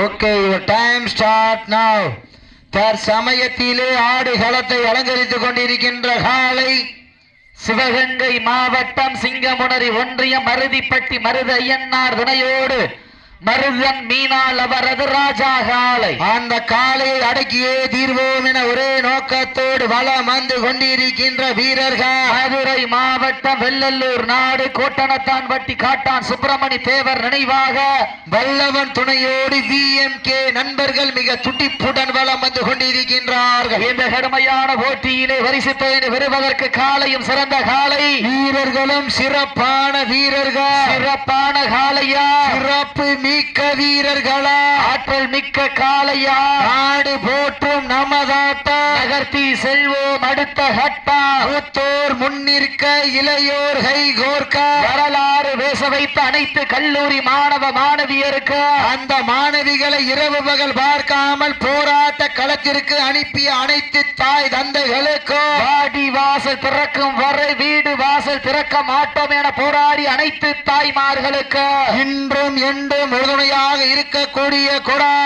Okay, time start now. தற்சமயத்திலே ஆடுகளத்தை அலங்கரித்துக் கொண்டிருக்கின்ற காலை சிவகங்கை மாவட்டம் சிங்கமுனரி ஒன்றியம் மருதிப்பட்டி மருத ஐயன்னார் துணையோடு மருதன் மீனால் அவரது ராஜா காலை. அந்த காலையை அடக்கியே தீர்வோம் என ஒரே நோக்கத்தோடு வலம் வந்து கொண்டிருக்கின்ற வீரர்கள் மதுரை மாவட்டம் வெள்ளல்லூர் நாடு கோட்டனத்தான் வட்டி காட்டான் சுப்பிரமணி தேவர் நினைவாக வல்லவன் துணையோடு VMK நண்பர்கள் மிக துடிப்புடன் வலம் வந்து கொண்டிருக்கின்றார்கள். இந்த கடுமையான போட்டியிலே பரிசுத்தனை பெறுவதற்கு காலையும் சிறந்த காலை, வீரர்களும் சிறப்பான வீரர்கள், சிறப்பான காலையா, சிறப்பு மிக்க வீரர்களா, ஆற்றல் மிக்க காலையா, நாடு போற்றும் நமதாட்டா, நகர்த்தி செல்வோம் அடுத்த கட்டா, மூத்தோர் முன்னிற்க இளையோர் கை கோர்க்க, வரலாறு பேச வைத்த அனைத்து கல்லூரி மாணவ மாணவியருக்கு, அந்த மாணவிகளை இரவு பகல் பார்க்காமல் போராட்ட களத்திற்கு அனுப்பிய அனைத்து தாய் தந்தைகளுக்கு, வாடி வாசல் திறக்கும் வரை வீடு வாசல் திறக்க மாட்டோம் என போராடி அனைத்து தாய்மார்களுக்கு, இன்றும் என்றும் உறுதுணையாக இருக்கக்கூடிய கொடானகுடி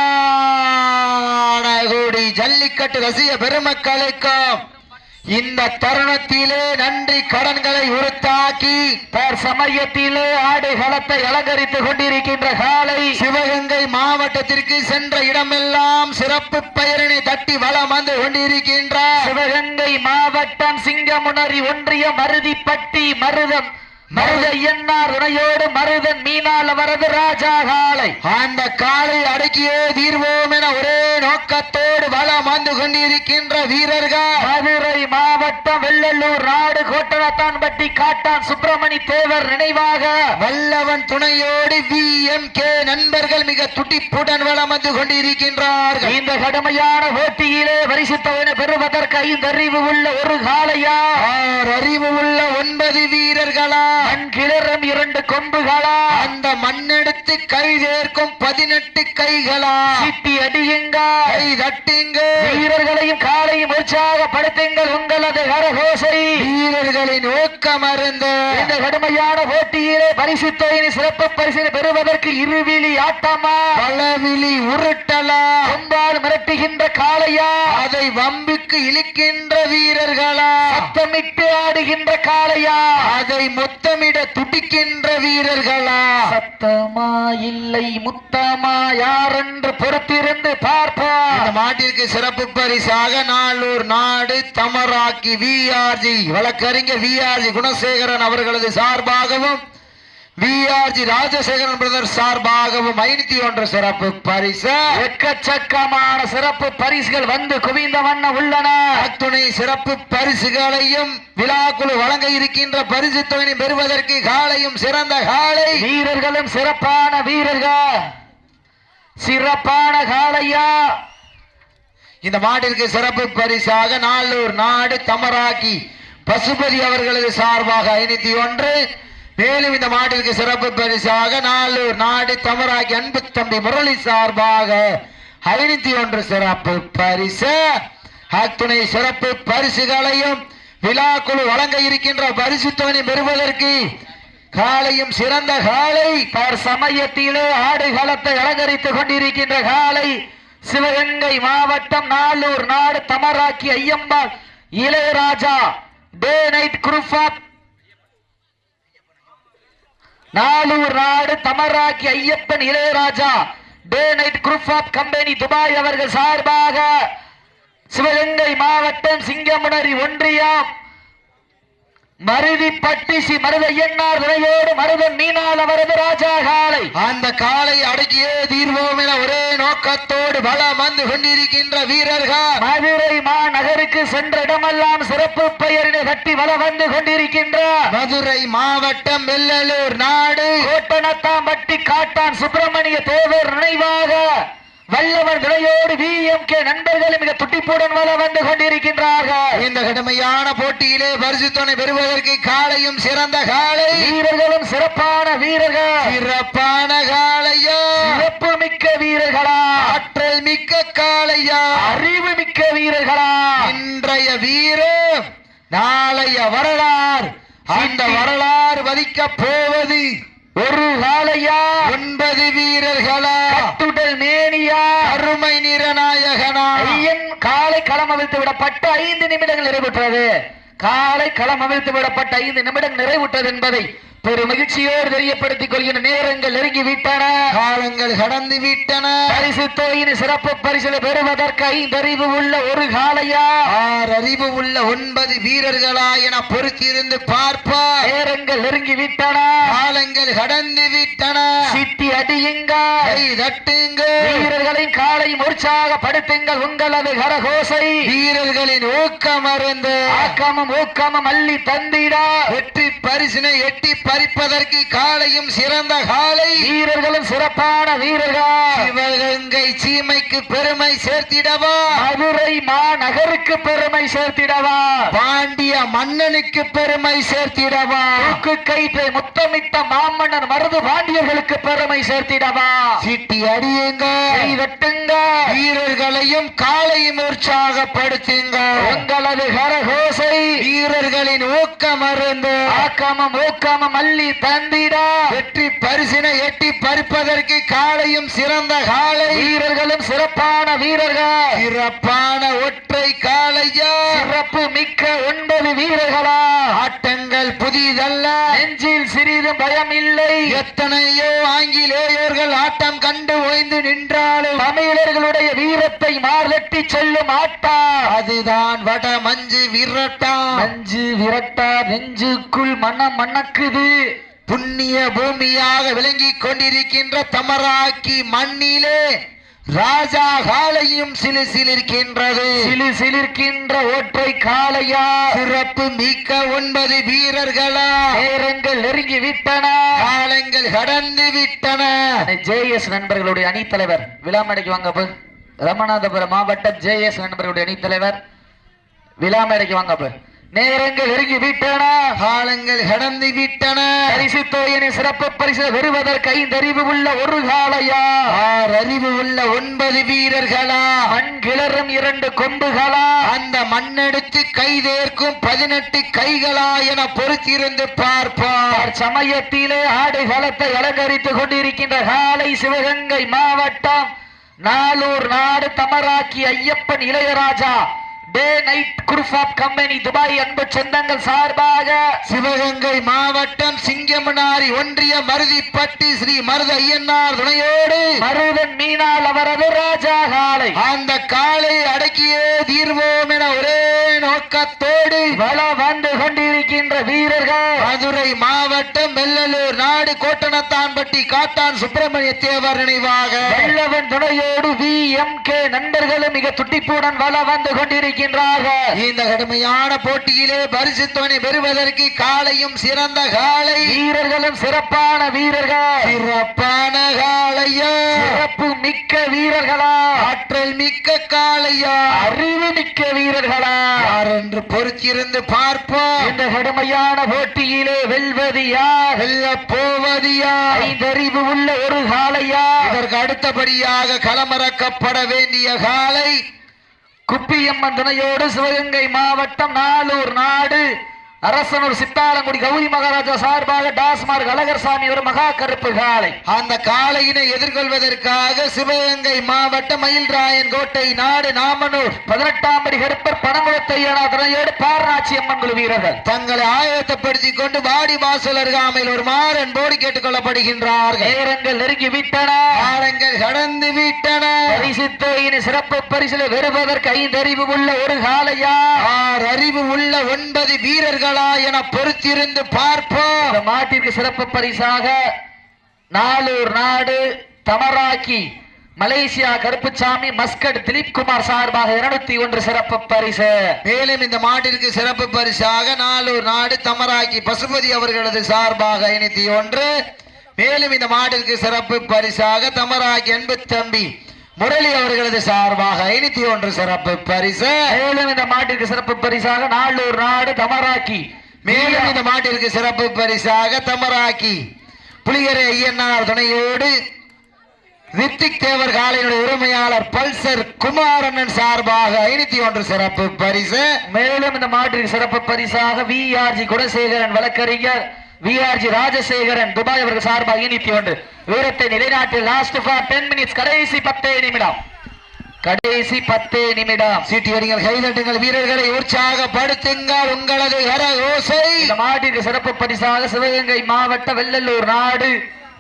ஜல்லிக்கட்டு ரசிக பெருமக்களுக்கும் இந்த தருணத்திலே நன்றி கடன்களை உறுத்தாக்கி சமயத்திலே ஆடுகளத்தை அலங்கரித்துக் கொண்டிருக்கின்ற காலை சிவகங்கை மாவட்டத்திற்கு சென்ற இடமெல்லாம் சிறப்பு பெயரினை தட்டி வலம் வந்து கொண்டிருக்கின்ற சிவகங்கை மாவட்டம் சிங்கமுனரி ஒன்றியம் மருதிப்பட்டி மருத ஐயன்னார் துணையோடு மருதன் மீனால் அவரது ராஜா காலை. அந்த காலை அடக்கியே தீர்வோம் என ஒரே நோக்கத்தோடு வலம் வந்து கொண்டிருக்கின்ற வீரர்கள் மதுரை மாவட்டம் வெள்ளல்லூர் நாடு கோட்டனத்தான்பட்டி காட்டான் சுப்பிரமணி தேவர் நினைவாக வல்லவன் துணையோடு VMK நண்பர்கள் மிக துடிப்புடன் வலம் வந்து கொண்டிருக்கின்றார்கள். இந்த கடுமையான போட்டியிலே பரிசுத்தவனை பெறுவதற்கு 5 அறிவு உள்ள ஒரு காலையா, 6 அறிவு உள்ள 9 வீரர்களா, மண் கிளறும் 2 கொம்புகளா, அந்த மண்ணெடுத்து கை தேர்க்கும் 18 கைகளா, சிட்டி அடியுங்க, கை தட்டுங்க, வீரர்களையும் காலையும் உற்சாகப்படுத்துங்கள் உங்களது கரகோசை, வீரர்களின் ஊக்கம் அருந்து இந்த கடுமையான போட்டியிலே பரிசுத்தவனை சிறப்பு பரிசினை பெறுவதற்கு இருவிழி ஆட்டமா, பலவிழி உருட்டலா, கொம்பால் மிரட்டுகின்ற காளையா, அதை வம்பிக்கு இழுக்கின்ற வீரர்களா, சத்தமிட்டு ஆடுகின்ற காளையா, அதை முத்தமிட துடிக்கின்ற வீரர்களா, சத்தமா இல்லை முத்தமா யாரென்று பொறுத்திருந்து பார்ப்போம். இந்த மாட்டிற்கு சிறப்பு பரிசாக நாளூர் நாடு தமராக்கி VRG வழக்கறிஞர் VRG குணசேகரன் அவர்களது சார்பாகவும் VRG ராஜசேகரன் பிரதர் சார்பாகவும் 501 சிறப்பு பரிசு, எக்கச்சக்கமான சிறப்பு பரிசுகள் வந்து குவிந்த வண்ணம் உள்ளன. அத்துணை சிறப்பு பரிசுகளையும் விழாக்குழு வழங்க இருக்கின்ற பரிசு தொகையை பெறுவதற்கு காலையும் சிறந்த காலை, வீரர்களும் சிறப்பான வீரர்கள், சிறப்பான காளையா. இந்த மாட்டிற்கு சிறப்பு பரிசாக நாளூர் நாடு தமராக்கி பசுபதி அவர்களது சார்பாக 501, மேலும் இந்த மாட்டிற்கு சிறப்பு பரிசாக நாளூர் நாடு தமராக்கி அன்பு தம்பி முரளி சார்பாக 501 சிறப்பு பரிசு. அத்துணை சிறப்பு பரிசுகளையும் விழாக்குழு வழங்க இருக்கின்ற பரிசு தொகையை பெறுவதற்கு காலையும் சிறந்த காலை, சமயத்திலே ஆடுகளத்தை அலங்கரித்துக் கொண்டிருக்கின்ற காலை சிவகங்கை மாவட்டம் நாளூர் நாடு Thamarakki Ayyambal Ilaiyaraja day night group of, Nalur நாடு Thamarakki Ayyappan Ilaiyaraja day night group of company Dubai அவர்கள் சார்பாக சிவகங்கை மாவட்டம் சிங்கமுனரி ஒன்றியம் மருதிப்பட்டி ஸ்ரீ மருத ஐயன்னார் துணையோடு மருதன் மீனால் அவரது ராஜா காலை. அந்த காலை அடக்கியே தீர்வோம் என ஒரே நோக்கத்தோடு வலம் வந்து கொண்டிருக்கின்ற வீரர்கள் மதுரை மாநகருக்கு சென்ற இடமெல்லாம் சிறப்பு பெயரினை தட்டி வலம் வந்து கொண்டிருக்கின்ற மதுரை மாவட்டம் வெள்ளலூர் நாடு கோட்டனத்தாம்பட்டி காட்டான் சுப்பிரமணிய தேவர் நினைவாக வல்லவன் துணையோடு VMK நண்பர்கள் மிக துட்டிப்புடன் வலம் வந்து கொண்டிருக்கின்றார்கள். இந்த கடுமையான போட்டியிலே பரிசு தொகை பெறுவதற்கு காலையும் சிறந்த காலை, வீரர்களும் சிறப்பான வீரர்கள், சிறப்பான காலையா, சிறப்பு மிக்க வீரர்களா, ஆற்றல் மிக்க காலையா, அறிவு மிக்க வீரர்களா, இன்றைய வீரம் நாளைய வரலாறு, அந்த வரலாறு வதிக்க போவது ஒரு காலையா, 9 வீரர்களா, கட்டுடல் மேனி நாயகனா ஐயன் காலை களம் அவிழ்த்து விடப்பட்ட 5 நிமிடங்கள் நிறைவுற்றது. காலை களம் அவிழ்த்து விடப்பட்ட 5 நிமிடங்கள் நிறைவுற்றது என்பதை பெரும் மகிழ்ச்சியோடு தெரியப்படுத்திக் கொள்கின்ற நேரங்கள் நெருங்கி விட்டன, காலங்கள் கடந்து விட்டன. பரிசு தொகையின் சிறப்பு பரிசிலை பெறுவதற்கு 5 அறிவு உள்ள ஒரு காளையா 6 அறிவு உள்ள 9 வீரர்களா என பொறுத்திருந்து பார்ப்பார். நேரங்கள் நெருங்கி விட்டன, காலங்கள் கடந்து விட்டன. சிட்டி அடியுங்க, கை தட்டுங்க, வீரர்களின் காலையும் உற்சாகப்படுத்துங்கள். உங்களது கரகோசை வீரர்களின் ஊக்கம் அருந்து ஆக்கமும் ஊக்கமும் அள்ளி தந்திட வெற்றி பரிசினை எட்டி பறிப்பதற்கு காலையும் சிறந்த காலை, வீரர்களும் சிறப்பான வீரர்கள். சிவகங்கை சீமைக்கு பெருமை சேர்த்திடவா, மதுரை மாநகருக்கு பெருமை சேர்த்திடவா, பாண்டிய மன்னனுக்கு பெருமை சேர்த்திடவா, தூக்கு கயிற்றை முத்தமிட்ட மாமன்னர் மருது பாண்டியர்களுக்கு பெருமை சேர்த்திடவா. சிட்டி அடியுங்க, கை தட்டுங்க, வீரர்களையும் காலையும் உற்சாகப்படுத்துங்க. உங்களது கரகோசை வீரர்களின் ஊக்கம் அருந்து ஆக்கமும் ஊக்கமும் அள்ளி தந்திட வெற்றி பரிசினை எட்டி பறிப்பதற்கு காலையும் சிறந்த காலை, வீரர்களும் சிறப்பான வீரர்கள். சிறப்பான ஒற்றை காளையா, சிறப்பு மிக்க 9 வீரர்களா. ஆட்டங்கள் புதிதல்ல, நெஞ்சில் சிறிதும் பயம் இல்லை. எத்தனையோ ஆங்கிலேயர்கள் ஆட்டம் கண்டு ஓய்ந்து நின்றாலும் தமிழர்களுடைய வீரத்தை மார்லட்டி சொல்லும் ஆட்டா அதுதான் வட மஞ்சு விரட்டா. மஞ்சு விரட்டா நெஞ்சுக்குள் மனம் மணக்குது. புண்ணிய பூமியாக விளங்கிக் கொண்டிருக்கின்ற தமராக்கி மண்ணிலே ராஜா காலையும் சிலிர்க்கின்றது. சிலிர்க்கின்ற ஒற்றை காளையா, சிறப்பு மிக்க 9 வீரர்களா. நேரங்கள் நெருங்கி விட்டன, காலங்கள் கடந்து விட்டன. ஜேஎஸ் நண்பர்களுடைய அணி தலைவர் விழாமேடைக்கு வாங்க. ராமநாதபுரம் மாவட்ட ஜேஎஸ் நண்பர்களுடைய அணி தலைவர் விழாமேடைக்கு வாங்க. நேரங்கள் நெருங்கி விட்டன, காலங்கள் கடந்து விட்டன. பரிசு தொகையினை சிறப்பு பரிசு பெறுவதற்கு 5 அறிவு உள்ள ஒரு காளையா 6 அறிவு உள்ள 9 வீரர்களா. மண் கிளறும் 2 கொம்புகளா, அந்த மண்ணெடுத்து கைதேர்க்கும் 18 கைகளா என பொறுத்திருந்து பார்ப்பார். சமயத்திலே ஆடுகளத்தை அலங்கரித்துக் கொண்டிருக்கின்ற காளை சிவகங்கை மாவட்டம் நாளூர் நாடு Thamarakki Ayyappan Ilaiyaraja day night group of company Dubai அன்பு சொந்தங்கள் சார்பாக சிவகங்கை மாவட்டம் சிங்கமனாரி ஒன்றிய மருதிப்பட்டி ஸ்ரீ மருத ஐயனார் துணையோடு மருதன் மீனால் அவரது ராஜா காளை அந்த காலை அடக்கியே தீர்வோம் என ஒரே நோக்கத்தோடு வள வந்து கொண்டிருக்கின்ற வீரர்கள் மதுரை மாவட்டம் வெள்ளலூர் நாடு கோட்டனத்தான்பட்டி காட்டான் சுப்பிரமணிய தேவர் நினைவாக வெள்ளவன் துணையோடு VMK நண்பர்களும் மிக துட்டிப்புடன் வள வந்து கொண்டிருக்கின்ற இந்த கடுமையான போட்டியிலே பரிசு தொகை பெறுவதற்கு காலையும் சிறந்த காலை, வீரர்களும் சிறப்பான வீரர்கள். சிறப்பான காளையா, சிறப்பு மிக்க வீரர்களா, ஆற்றல் மிக்க காளையா, அறிவு மிக்க வீரர்களா, யார் என்று பொறுத்திருந்து பார்ப்போம். இந்த கடுமையான போட்டியிலே வெல்வது யார், வெல்ல போவது யார்? 5 அறிவு உள்ள ஒரு காளையா. இதற்கு அடுத்தபடியாக களமிறக்கப்பட வேண்டிய காலை குப்பியம்மன் துணையோடு சிவகங்கை மாவட்டம் நாளூர் நாடு அரசனூர் சித்தாலங்குடி கௌரி மகாராஜா சார்பாக டாஸ்மார்க் அழகர்சாமி ஒரு மகா கருப்பு காளை. அந்த காளையினை எதிர்கொள்வதற்காக சிவகங்கை மாவட்டம் மயில்ராயன் கோட்டை நாடு நாமனூர் 18ஆம் படி கருப்பர் பனங்குளத்தையனா துணையோடு பாரநாச்சி அம்மன் குழு வீரர்கள் தங்களை ஆயத்தப்படுத்திக் கொண்டு வாடி வாசல் அருகாமையில் ஒரு மாறன் போடி கேட்டுக் கொள்ளப்படுகின்றார்கள். நேரங்கள் நெருங்கி விட்டன, காலங்கள் கடந்து விட்டன. பரிசு தொகையின் சிறப்பு பரிசிலை பெறுவதற்கு 5 அறிவு உள்ள ஒரு காளையா 6 அறிவு உள்ள 9 வீரர்களா என பொறுத்திருந்து பார்ப்போம். இந்த மாட்டிற்கு சிறப்பு பரிசாக நாளூர் நாடு தமராக்கி மலேசியா கருப்புசாமி மஸ்கட் திலீப் குமார் சார்பாக 201 சிறப்பு பரிசு. மேலும் இந்த மாட்டிற்கு சிறப்பு பரிசாக நாளூர் நாடு தமராக்கி பசுபதி அவர்களது சார்பாக 501. மேலும் இந்த மாட்டிற்கு சிறப்பு பரிசாக தமராக்கி அன்பு தம்பி முரளி அவர்களது சார்பாக 501 சிறப்பு பரிசு. மேலும் இந்த மாட்டிற்கு சிறப்பு பரிசாக நாளூர் நாடு தமராக்கி. மேலும் இந்த மாட்டிற்கு சிறப்பு பரிசாக தமராக்கி புலிகரை ஐயனார் துணையோடு ரித்திக் தேவர் காலையினுடைய உரிமையாளர் பல்சர் குமாரண்ணன் சார்பாக 501 சிறப்பு பரிசு. மேலும் இந்த மாட்டிற்கு சிறப்பு பரிசாக VRG குணசேகரன் வழக்கறிஞர் VRG ராஜசேகரன் துபாய் அவர்கள் சார்பாக 501 வீரத்தை நிலைநாட்டில் லாஸ்ட் ஃபார் 10 மினிட்ஸ் கடைசி 10 நிமிடம். கடைசி 10 நிமிடம். சீட்டி அடிங்கள், கைதட்டுங்கள், வீரர்களை உற்சாகப்படுத்துங்கள். உங்களது கரகோசை. இந்த மாட்டிற்கு சிறப்பு பரிசாக சிவகங்கை மாவட்ட வெள்ளலூர் நாடு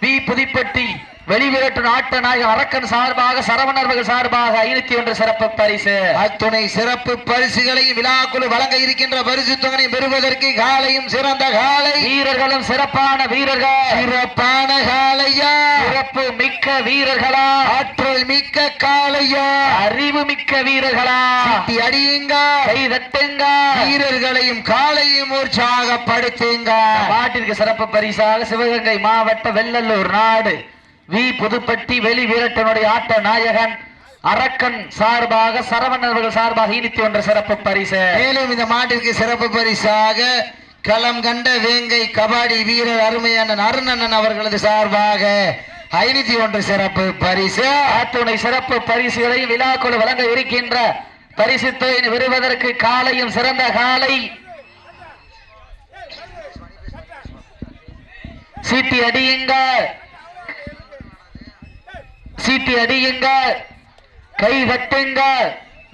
வி புதுப்பட்டி வெளிவிரட்டு நாட்டு நாயகன் அரக்கன் சார்பாக சரவணர்கள் சார்பாக 501 சிறப்பு பரிசு. அத்துணை சிறப்பு பரிசுகளையும் விழாக்குழு வழங்க இருக்கின்ற பரிசு தொகை பெறுவதற்கு காலையும் சிறந்த காலை, வீரர்களும் சிறப்பான வீரர்கள், சிறப்பான காலையா, சிறப்பு மிக்க வீரர்களா, ஆற்றல் மிக்க காலையா, அறிவு மிக்க வீரர்களா, சீட்டி அடியுங்க, கை தட்டுங்க, வீரர்களையும் காலையும் உற்சாகப்படுத்துங்க. மாட்டிற்கு சிறப்பு பரிசாக சிவகங்கை மாவட்ட வெள்ளலூர் நாடு வி புதுப்பட்டி வெளி வீரட்டனுடைய ஆட்ட நாயகன் அரக்கன் சார்பாக சரவணர்கள் சார்பாக 201 சிறப்பு பரிசு. மேலும் இந்த மாட்டிற்கு சிறப்பு பரிசாக களம் கண்ட வேங்கை கபாடி வீரர் அருமையான அருணண்ணன் அவர்களது சார்பாக 501 சிறப்பு பரிசு. அத்துணை சிறப்பு பரிசுகளை விழாக்குழு வழங்க இருக்கின்ற பரிசு தொகை பெறுவதற்கு காலையும் சிறந்த காலை, சீட்டி அடியுங்க, சீட்டி அடியுங்க, கை தட்டுங்க,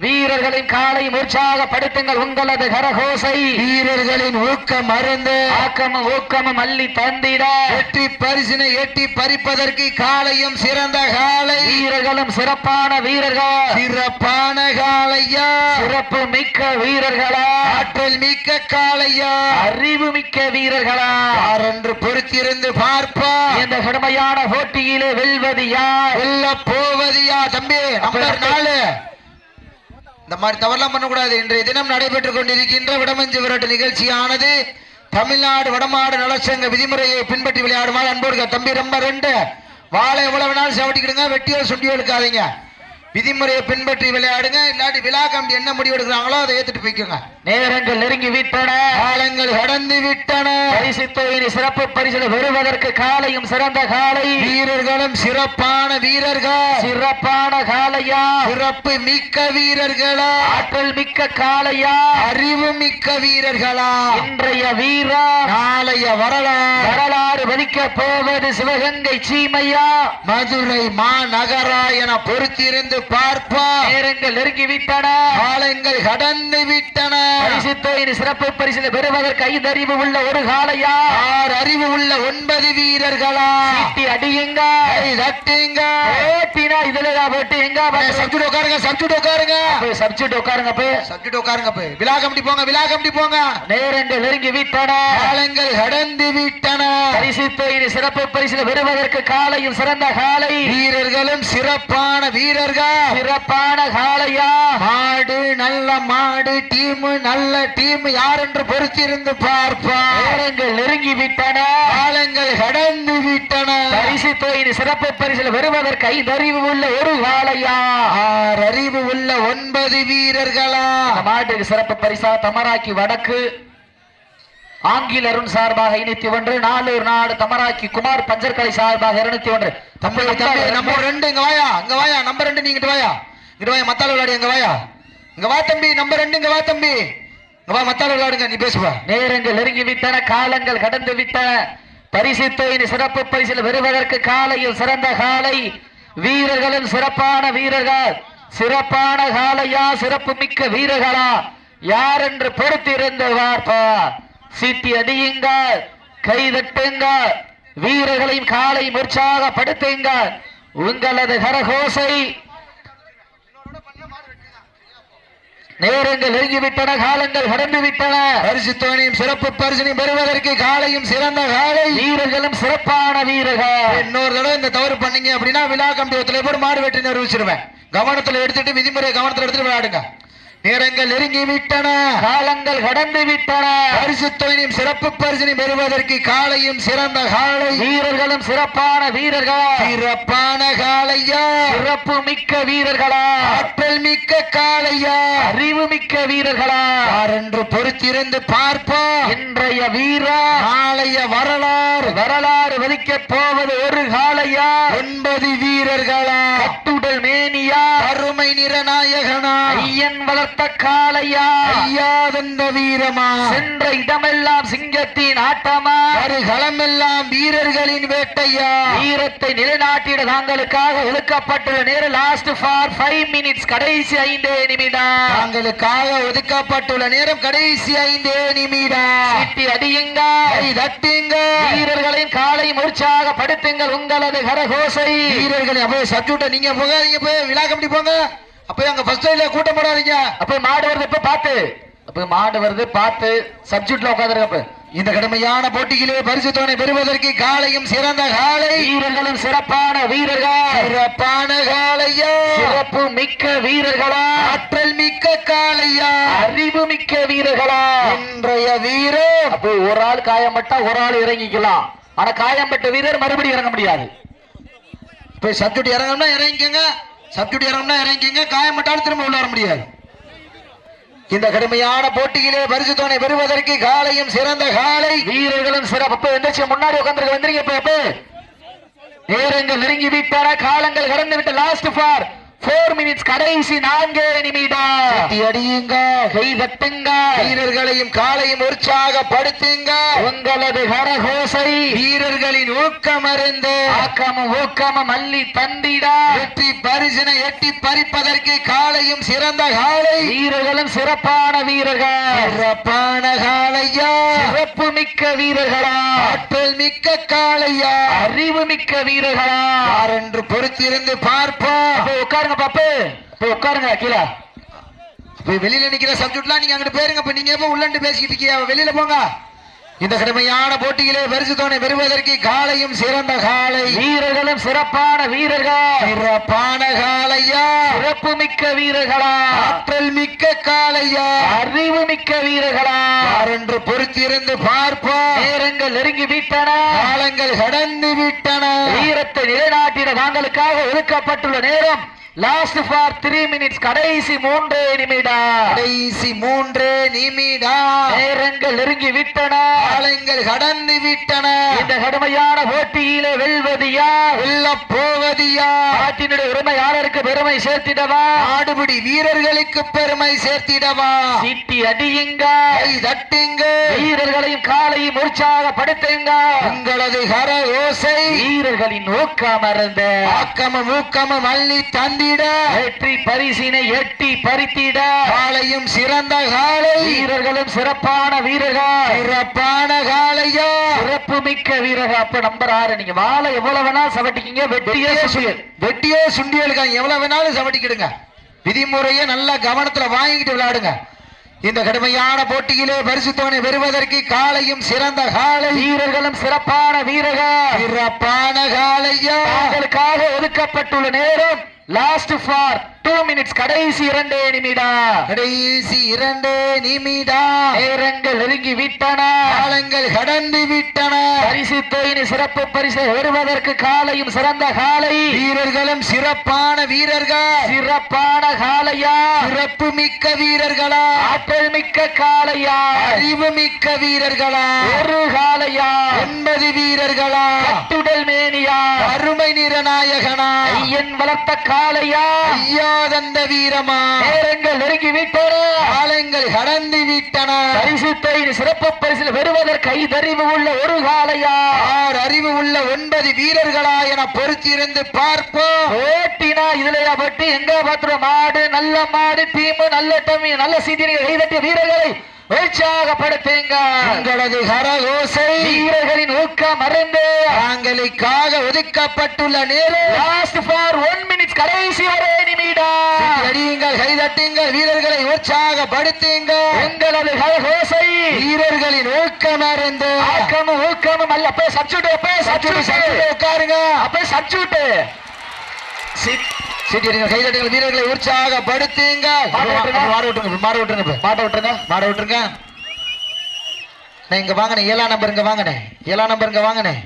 வீரர்களின் காலை உற்சாகப்படுத்துங்கள். உங்களது கரகோசை. வீரர்களின் ஊக்கம் மருந்து ஆக்கமும் ஊக்கமும் அள்ளி தந்திட வெற்றி பரிசினை எட்டி பறிப்பதற்கு காலையும் சிறந்த காலை, வீரர்களும் சிறப்பான வீரர்கள், சிறப்பான காலையா, சிறப்பு மிக்க வீரர்களா, ஆற்றல் மிக்க காலையா, அறிவு மிக்க வீரர்களா, யாரென்று பொறுத்திருந்து பார்ப்பா. இந்த கடுமையான போட்டியிலே வெல்வது யார், வெல்ல போவது யார்? தம்பி நம்பர் 4. இந்த மாதிரி தவறலாம் பண்ணக்கூடாது. இன்றைய தினம் நடைபெற்றுக் கொண்டிருக்கின்ற விடமஞ்சு விரட்டு நிகழ்ச்சியானது தமிழ்நாடு வடமாடு நலச்சங்க விதிமுறையை பின்பற்றி விளையாடுமாறு அன்போடு தம்பி. ரொம்ப 2 வாழை எவ்வளவு நாள் செவட்டிக்கிடுங்க, வெட்டியோ சுண்டியோ எடுக்காதீங்க. விதிமுறையை பின்பற்றி விளையாடுங்க. இல்லாட்டி விழா கம்பி என்ன முடிவு எடுக்கிறாங்களோ அதை ஏத்துட்டு போய்க்குங்க. நேரங்கள் நெருங்கி விட்டன, காலங்கள் கடந்து விட்டன. பரிசு தொகையின் சிறப்பு பரிசு பெறுவதற்கு காலையும் சிறந்த காலை, வீரர்களும் சிறப்பான வீரர்கள், சிறப்பான காலையா, சிறப்பு மிக்க வீரர்களா, ஆற்றல் மிக்க காலையா, அறிவு மிக்க வீரர்களா, இன்றைய வீரா நாளைய வரலாறு வதிக்க போவது சிவகங்கை சீமையா மதுரை மாநகரா என பொறுத்திருந்து பார்ப்பா. நேரங்கள் நெருங்கி விட்டன, காலங்கள் கடந்து விட்டன. பரிசு தொகையின் சிறப்பு பரிசு பெறுவதற்கு 5 அறிவு உள்ள ஒரு காலையா, 6 அறிவு உள்ள 9 வீரர்களா, சீட்டி அடியுங்க, தட்டுங்க, ஓட்டினா இதுல போட்டு எங்க சப்ஜெக்ட் உட்காருங்க, சப்ஜெக்ட் உட்காருங்க, சப்ஜெக்ட் உட்காருங்க, சப்ஜெக்ட் உட்காருங்க. விழா கமிட்டி போங்க, விழா கமிட்டி போங்க. நேரங்கள் நெருங்கி விட்டன, காலங்கள் கடந்து விட்டன. பரிசு தொகையின் சிறப்பு பரிசு பெறுவதற்கு காலையும் சிறந்த காலை, வீரர்களும் சிறப்பான வீரர்கள், சிறப்பான காலையா, மாடு நல்ல மாடு, டீம் நல்ல டீம், யார் என்று பொறுத்திருந்து பார்ப்பா. நேரங்கள் நெருங்கி விட்டன, காலங்கள் கடந்து விட்டன. பரிசு தொகையின் சிறப்பு பரிசு பெறுவதற்கு 5 அறிவு உள்ள ஒரு காலையா, 6 அறிவு உள்ள 9 வீரர்களா. மாட்டுக்கு சிறப்பு பரிசா தமராக்கி வடக்கு ஆங்கில அருண் சார்பாக 201, நாலூர் நாடு தமராக்கி குமார் பஞ்சர்கலை சார்பாக 201. தம்பி நம்பர் 2 இங்க வாயா, இங்க வாயா. நம்பர் 2 நீங்க வாயா, இங்க வாயா. மத்தால விளையாடு, இங்க வாயா, இங்க வா தம்பி. நம்பர் 2 இங்க வா தம்பி, இங்க வா. மத்தால விளையாடுங்க, நீ பேசுவா. நேரங்கள் நெருங்கி விட்டன, காலங்கள் கடந்து விட்டன. பரிசு தொகையின் சிறப்பு பரிசில் பெறுவதற்கு காலையில் சிறந்த காலை, வீரர்களும் சிறப்பான வீரர்கள், சிறப்பான காலையா, சிறப்பு மிக்க வீரர்களா, யார் என்று பொறுத்திருந்து பார்ப்பா. சீட்டி அடியுங்க, கை தட்டுங்க, வீரர்களின் காலை உற்சாகப்படுத்துங்க. உங்களது கரகோசை. நேரங்கள் நெருங்கிவிட்டன, காலங்கள் கடந்து விட்டன. பரிசு தொகையும் சிறப்பு பரிசினையும் பெறுவதற்கு காலையும் சிறந்த காலை, வீரர்களும் சிறப்பான வீரர்கள். இன்னொரு தடவை இந்த தவறு பண்ணீங்க அப்படின்னா விழா கம்பி போட்டு மாடு வெற்றி அறிவிச்சிருவேன். கவனத்தில் எடுத்துட்டு விதிமுறையை கவனத்தில் எடுத்துட்டு விளையாடுங்க. நேரங்கள் நெருங்கி விட்டன, காலங்கள் கடந்து விட்டன. பரிசு தொகையும் சிறப்பு பரிசினையும் பெறுவதற்கு காலையும் சிறந்த காலை, வீரர்களும் சிறப்பான வீரர்கள், சிறப்பான காலையா, சிறப்பு மிக்க வீரர்களா, ஆற்றல் மிக்க காலையா, அறிவு மிக்க வீரர்களா, யார் என்று பொறுத்திருந்து பார்ப்பா. இன்றைய வீரா நாளைய வரலாறு வதிக்க போவது ஒரு காலையா, 9 வீரர்களா, கட்டுடல் மேனியா, அருமை நிறநாயகனா, ஐயன் வளர்த்த காளையா ஐயாதந்த வீரமா சென்ற இடமெல்லாம் சிங்கத்தின் ஆட்டமா களமெல்லாம் வீரர்களின் வேட்டையா வீரத்தை நிலைநாட்டிட தாங்களுக்காக ஒதுக்கப்பட்டுள்ள நேரம் லாஸ்ட் ஃபார் 5 மினிட்ஸ் கடைசி 5 நிமிடம் தாங்களுக்காக ஒதுக்கப்பட்டுள்ள நேரம் கடைசி 5 நிமிடம் சீட்டி அடியுங்க தட்டுங்க வீரர்களின் காலை உற்சாகப்படுத்துங்கள் உங்களது கரகோசை வீரர்களை அப்படியே சப்ஜூட்ட நீங்க போகாதீங்க போய் விழா கமிட்டி போங்க அப்ப அங்க ஃபர்ஸ்ட் லைன்ல கூட்டம் போடாதீங்க அப்ப மாடு வருது இப்ப பாத்து அப்ப மாடு வருது பாத்து சப்ஜூட்ல உட்காந்துருக்க இந்த கடுமையான போட்டியிலே பரிசு தொகை பெறுவதற்கு காலையும் சிறந்த காலை வீரர்களும் சிறப்பான வீரர்கள் சிறப்பான காலையா சிறப்பு மிக்க வீரர்களா ஆற்றல் மிக்க காலையா அறிவு மிக்க வீரர்களா இன்றைய வீரர் அப்போ ஒரு ஆள் காயம்பட்டா ஒரு ஆள் இறங்கிக்கலாம் ஆனா காயம்பட்ட வீரர் மறுபடியும் இறங்க முடியாது இப்ப சப்ஜூட் இறங்கணும்னா இறங்கிக்கங்க சப்ஜூட் இறங்கணும்னா இறங்கிக்கங்க காயம்பட்டாலும் திரும்ப உள்ள வர முடியாது இந்த கடுமையான போட்டியிலே பரிசு தொகை பெறுவதற்கு காலையும் சிறந்த காலை வீரர்களும் சிறப்பு எந்திரிச்சு முன்னாடி உட்கார்ந்து வந்துருங்க இப்ப நேரங்கள் நெருங்கி விட்டன காலங்கள் கடந்து விட்ட லாஸ்ட் ஃபார் 4 மினிட்ஸ் கடைசி 4 நிமிடம் அடியுங்க கை தட்டுங்க வீரர்களையும் காலையும் உற்சாகப்படுத்துங்க உங்களது கரகோசை வீரர்களின் ஊக்கமருந்து ஆக்கமும் ஊக்கமும் அள்ளி தந்திட வெற்றி பரிசினை எட்டி பறிப்பதற்கு காலையும் சிறந்த காலை வீரர்களும் சிறப்பான வீரர்கள் சிறப்பான காலையா சிறப்பு மிக்க வீரர்களா ஆற்றல் மிக்க காலையா அறிவு மிக்க வீரர்களா யாரென்று பொறுத்திருந்து பார்ப்போம் உட்காருங்க பாப்பு உட்காருங்க கீழே வெளியில நிக்கிற சப்ஜெக்ட்லாம் நீங்க அங்கிட்டு போயிருங்க இப்ப நீங்க எப்ப உள்ளண்டு பேசிக்கிட்டு இருக்கீங்க வெளியில போங்க இந்த கடுமையான போட்டியிலே பரிசு தொகை பெறுவதற்கு காலையும் சிறந்த காலை வீரர்களும் சிறப்பான வீரர்கள் சிறப்பான காலையா சிறப்பு மிக்க வீரர்களா ஆற்றல் மிக்க காலையா அறிவு மிக்க வீரர்களா யாரென்று பொறுத்திருந்து பார்ப்போம் நேரங்கள் நெருங்கி விட்டன காலங்கள் கடந்து விட்டன வீரத்தை நிலைநாட்டிட தாங்களுக்காக ஒதுக்கப்பட்டுள்ள நேரம் லாஸ்ட் ஃபார் 3 மினிட்ஸ் கடைசி 3 நிமிடம் கடைசி 3 நிமிடம் நேரங்கள் நெருங்கி விட்டன காலங்கள் கடந்து விட்டன இந்த கடுமையான போட்டியிலே வெல்வது யார் வெல்ல போவது யார் நாட்டினுடைய உரிமையாளருக்கு பெருமை சேர்த்திடவா ஆடுபிடி வீரர்களுக்கு பெருமை சேர்த்திடவா சீட்டி அடியுங்க கை தட்டுங்க வீரர்களையும் காலையும் உற்சாகப்படுத்துங்க உங்களது கர ஓசை வீரர்களின் ஊக்கமர்ந்த ஆக்கமும் ஊக்கமும் அள்ளி தந்திட வெற்றி பரிசினை எட்டி பறித்திட காலையும் சிறந்த காலை வீரர்களும் சிறப்பான வீரர்கள் சிறப்பான காலையா சிறப்பு மிக்க வீரர்கள் அப்ப நம்பர் 6 நீங்க வாழை எவ்வளவு வேணா சவட்டிக்கிங்க வெட்டியோ சுண்டியலுக்கா எவ்வளவு வேணாலும் சவட்டிக்கிடுங்க விதிமுறையை நல்ல கவனத்துல வாங்கிட்டு விளையாடுங்க இந்த கடுமையான போட்டியிலே பரிசு தொகை பெறுவதற்கு காலையும் சிறந்த காலை வீரர்களும் சிறப்பான வீரர்கள் சிறப்பான காலையா அவர்களுக்காக ஒதுக்கப்பட்டுள்ள நேரம் லாஸ்ட் ஃபார் 2 மினிட்ஸ் கடைசி 2 நிமிடம் கடைசி 2 நிமிடம் நேரங்கள் நெருங்கி விட்டன காலங்கள் கடந்து விட்டன பரிசு தொகையின் சிறப்பு பரிசை பெறுவதற்கு காலையும் சிறந்த காலை வீரர்களும் சிறப்பான வீரர்கள் சிறப்பான காலையா சிறப்பு மிக்க வீரர்களா ஆற்றல் மிக்க காலையா அறிவு மிக்க வீரர்களா ஒரு காலையா 9 வீரர்களா கட்டுடல் மேனியா அருமை நிறநாயகனா ஐயன் வளர்த்த காலையா ஐயாதந்த வீரமா நேரங்கள் நெருங்கி விட்டன காலங்கள் கடந்து விட்டன பரிசு தொகையின் சிறப்பு பரிசில் பெறுவதற்கு ஐதறிவு உள்ள ஒரு காலையா அறிவு உள்ள 9 வீரர்களா என பொறுத்திருந்து பார்ப்போம் ஓட்டினா இதுலயா பட்டு எங்க பாத்துறோம் மாடு நல்ல மாடு டீம் நல்ல டம்மி நல்ல சீட்டியை கைதட்டிய வீரர்களை உற்சாகப்படுத்துங்க உங்களது கரகோசை வீரர்களின் ஊக்கம் மறந்து தாங்களுக்காக ஒதுக்கப்பட்டுள்ள நேரம் லாஸ்ட் ஃபார் 1 மினிட்ஸ் கடைசி 1 நிமிடம் அடியுங்கள் கைதட்டுங்கள் வீரர்களை உற்சாகப்படுத்துங்க உங்களது கரகோசை வீரர்களின் ஊக்கம் மறந்து ஆக்கமும் ஊக்கமும் அல்ல அப்ப சப்ஸ்டியூட் உட்காருங்க அப்ப சப்ஸ்டியூட் கைதட்டுங்கள் வீரர்களை உற்சாகப்படுத்துங்க மாட விட்டுருங்க இங்க வாங்கினேன் 7ஆம் நம்பர் இங்க வாங்கினேன்